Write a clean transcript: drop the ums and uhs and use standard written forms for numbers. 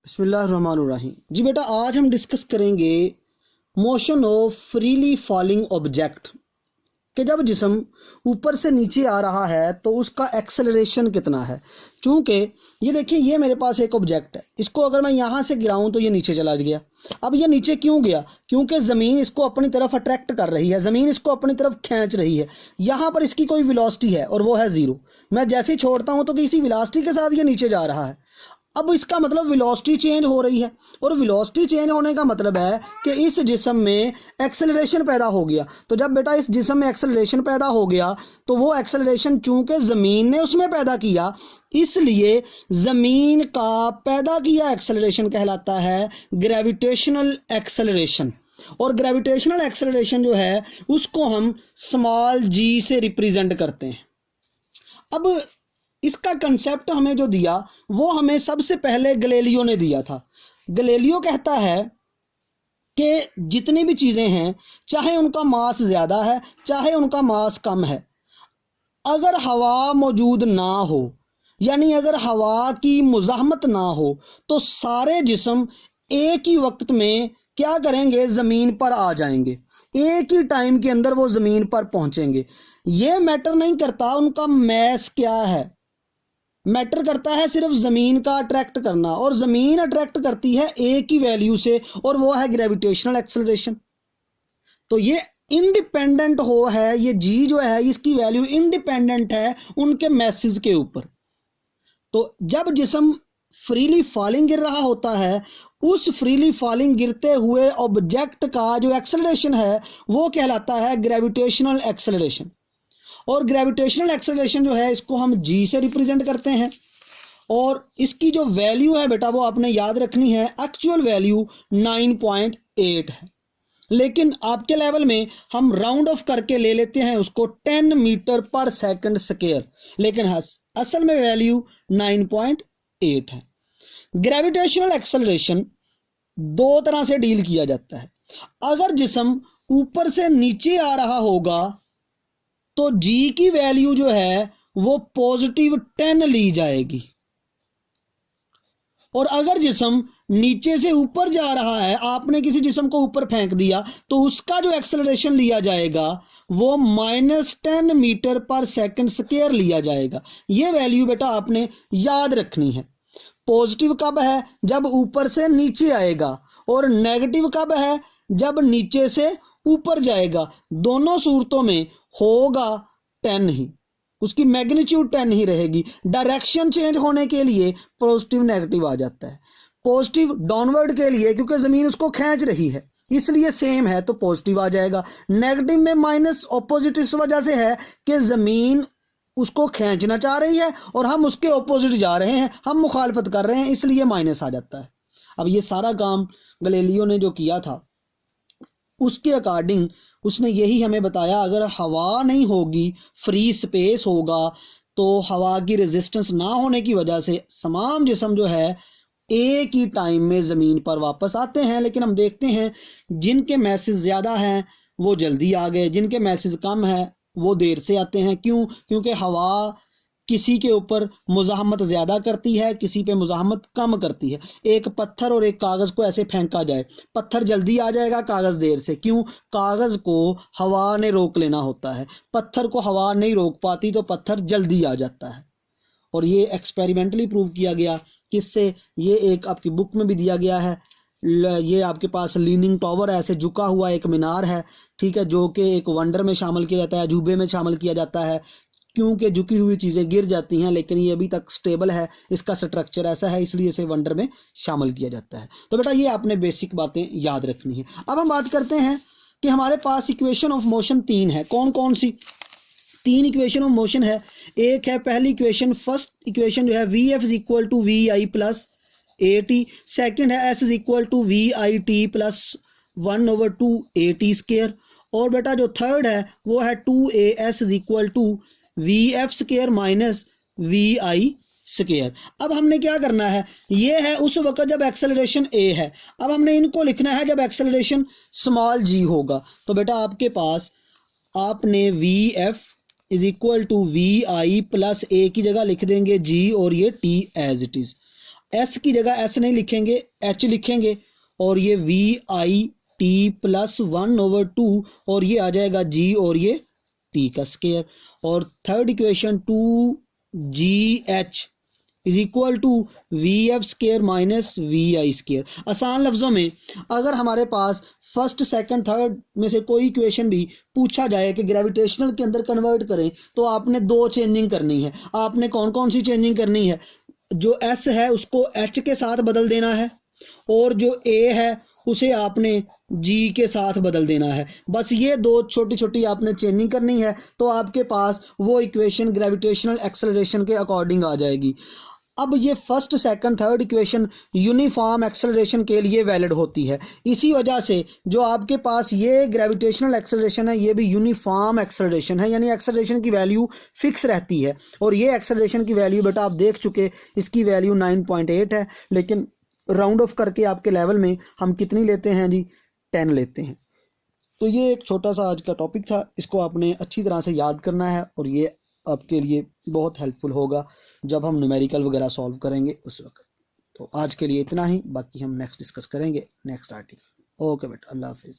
बिस्मिल्लाहिर्रहमानिर्रहीम। जी बेटा, आज हम डिस्कस करेंगे motion of freely falling object कि जब जिस्म ऊपर से नीचे आ रहा है तो उसका एक्सेलरेशन कितना है। चूँकि ये देखिए, ये मेरे पास एक ऑब्जेक्ट है, इसको अगर मैं यहाँ से गिराऊं तो ये नीचे चला गया। अब ये नीचे क्यों गया? क्योंकि ज़मीन इसको अपनी तरफ अट्रैक्ट कर रही है, ज़मीन इसको अपनी तरफ खींच रही है। यहाँ पर इसकी कोई वेलोसिटी है और वो है ज़ीरो। मैं जैसे ही छोड़ता हूँ तो किसी वेलोसिटी के साथ ये नीचे जा रहा है। अब इसका मतलब वेलोसिटी चेंज हो रही है, और वेलोसिटी चेंज होने का मतलब है कि इस जिस्म में एक्सेलरेशन पैदा हो गया। तो जब बेटा इस जिस्म में एक्सेलरेशन पैदा हो गया तो वो एक्सेलरेशन चूंकि ज़मीन ने उसमें पैदा किया, इसलिए ज़मीन का पैदा किया एक्सेलरेशन कहलाता है ग्रेविटेशनल एक्सेलरेशन। और ग्रेविटेशनल एक्सेलरेशन जो है उसको हम स्मॉल जी से रिप्रेजेंट करते हैं। अब इसका कंसेप्ट हमें जो दिया वो हमें सबसे पहले गैलीलियो ने दिया था। गैलीलियो कहता है कि जितनी भी चीज़ें हैं, चाहे उनका मास ज़्यादा है चाहे उनका मास कम है, अगर हवा मौजूद ना हो, यानी अगर हवा की मुज़ाहमत ना हो, तो सारे जिस्म एक ही वक्त में क्या करेंगे? ज़मीन पर आ जाएंगे, एक ही टाइम के अंदर वो ज़मीन पर पहुंचेंगे। ये मैटर नहीं करता उनका मैस क्या है, मैटर करता है सिर्फ ज़मीन का अट्रैक्ट करना, और ज़मीन अट्रैक्ट करती है एक ही वैल्यू से, और वो है ग्रेविटेशनल एक्सेलरेशन। तो ये इंडिपेंडेंट है, ये जी जो है इसकी वैल्यू इंडिपेंडेंट है उनके मैसेज के ऊपर। तो जब जिस्म फ्रीली फॉलिंग गिर रहा होता है, उस फ्रीली फॉलिंग गिरते हुए ऑब्जेक्ट का जो एक्सेलरेशन है वो कहलाता है ग्रेविटेशनल एक्सेलरेशन। और ग्रेविटेशनल एक्सेलरेशन जो है इसको हम जी से रिप्रेजेंट करते हैं, और इसकी जो वैल्यू है बेटा वो आपने याद रखनी है। एक्चुअल वैल्यू 9.8 है, लेकिन आपके लेवल में हम राउंड ऑफ करके ले लेते हैं उसको 10 मीटर पर सेकंड स्क्वायर, लेकिन असल में वैल्यू 9.8 है। ग्रेविटेशनल एक्सेलरेशन दो तरह से डील किया जाता है। अगर जिस्म ऊपर से नीचे आ रहा होगा तो जी की वैल्यू जो है वो +10 ली जाएगी, और अगर जिस्म नीचे से ऊपर जा रहा है, आपने किसी जिस्म को ऊपर फेंक दिया, तो उसका जो एक्सेलरेशन लिया जाएगा वो -10 मीटर पर सेकंड स्क्वायर लिया जाएगा। ये वैल्यू बेटा आपने याद रखनी है। पॉजिटिव कब है? जब ऊपर से नीचे आएगा, और नेगेटिव कब है? जब नीचे से ऊपर जाएगा। दोनों सूरतों में होगा 10 ही, उसकी मैग्नीट्यूड 10 ही रहेगी। डायरेक्शन चेंज होने के लिए पॉजिटिव नेगेटिव आ जाता है। पॉजिटिव डाउनवर्ड के लिए, क्योंकि ज़मीन उसको खींच रही है इसलिए सेम है तो पॉजिटिव आ जाएगा। नेगेटिव में माइनस ऑपोजिट इस वजह से है कि ज़मीन उसको खींचना चाह रही है और हम उसके ऑपोजिट जा रहे हैं, हम मुखालफत कर रहे हैं, इसलिए माइनस आ जाता है। अब ये सारा काम गैलीलियो ने जो किया था उसके अकॉर्डिंग उसने यही हमें बताया, अगर हवा नहीं होगी, फ्री स्पेस होगा, तो हवा की रेजिस्टेंस ना होने की वजह से तमाम जिस्म जो है एक ही टाइम में ज़मीन पर वापस आते हैं। लेकिन हम देखते हैं जिनके मैसेज ज़्यादा हैं वो जल्दी आ गए, जिनके मैसेज कम है वो देर से आते हैं। क्यों? क्योंकि हवा किसी के ऊपर मुज़ाहमत ज़्यादा करती है, किसी पे मुज़ाहमत कम करती है। एक पत्थर और एक कागज़ को ऐसे फेंका जाए, पत्थर जल्दी आ जाएगा, कागज़ देर से। क्यों? कागज़ को हवा ने रोक लेना होता है, पत्थर को हवा नहीं रोक पाती तो पत्थर जल्दी आ जाता है। और ये एक्सपेरिमेंटली प्रूव किया गया। किससे? ये एक आपकी बुक में भी दिया गया है। ये आपके पास लीनिंग टावर है, ऐसे झुका हुआ एक मीनार है, ठीक है, जो कि एक वंडर में शामिल किया जाता है, अजूबे में शामिल किया जाता है। क्योंकि झुकी हुई चीज़ें गिर जाती हैं, लेकिन ये अभी तक स्टेबल है, इसका स्ट्रक्चर ऐसा है, इसलिए इसे वंडर में शामिल किया जाता है। तो बेटा ये आपने बेसिक बातें याद रखनी है। अब हम बात करते हैं कि हमारे पास इक्वेशन ऑफ मोशन 3 है। कौन कौन सी 3 इक्वेशन ऑफ मोशन है? एक है पहली इक्वेशन, फर्स्ट इक्वेशन जो है VF is equal to VI plus AT। Second है S is equal to VIT plus 1/2 AT square. और बेटा जो थर्ड है वो है 2AS is equal to VF square minus VI square. अब हमने क्या करना है, ये है उस वक्त जब एक्सेलरेशन A है। अब हमने इनको लिखना है जब एक्सेलरेशन स्मॉल g होगा। तो बेटा आपके पास आपने VF is equal to VI plus A की जगह लिख देंगे G, और ये T as it is. S की जगह एस नहीं लिखेंगे, एच लिखेंगे, और ये वी आई टी प्लस 1/2, और ये आ जाएगा जी और ये टी का स्केयर। और third equation 2GH is equal to V F square minus V I square. आसान लफ्ज़ों में अगर हमारे पास फर्स्ट सेकंड थर्ड में से कोई इक्वेशन भी पूछा जाए कि ग्रेविटेशनल के अंदर कन्वर्ट करें, तो आपने दो चेंजिंग करनी है। आपने कौन कौन सी चेंजिंग करनी है? जो एस है उसको एच के साथ बदल देना है, और जो ए है उसे आपने जी के साथ बदल देना है। बस ये दो छोटी छोटी आपने चेंजिंग करनी है, तो आपके पास वो इक्वेशन ग्रेविटेशनल एक्सेलरेशन के अकॉर्डिंग आ जाएगी। अब ये first second third equation uniform acceleration के लिए वैलिड होती है। इसी वजह से जो आपके पास ये ग्रेविटेशनल एक्सेलरेशन है, ये भी यूनिफॉर्म एक्सेलरेशन है, यानी एक्सेलरेशन की वैल्यू फिक्स रहती है। और ये एक्सेलरेशन की वैल्यू बेटा आप देख चुके, इसकी वैल्यू 9.8 है, लेकिन राउंड ऑफ करके आपके लेवल में हम कितनी लेते हैं जी? 10 लेते हैं। तो ये एक छोटा सा आज का टॉपिक था, इसको आपने अच्छी तरह से याद करना है, और ये आपके लिए बहुत हेल्पफुल होगा जब हम न्यूमेरिकल वगैरह सॉल्व करेंगे उस वक्त। तो आज के लिए इतना ही, बाकी हम नेक्स्ट डिस्कस करेंगे नेक्स्ट आर्टिकल। ओके बेटा, अल्लाह हाफिज़।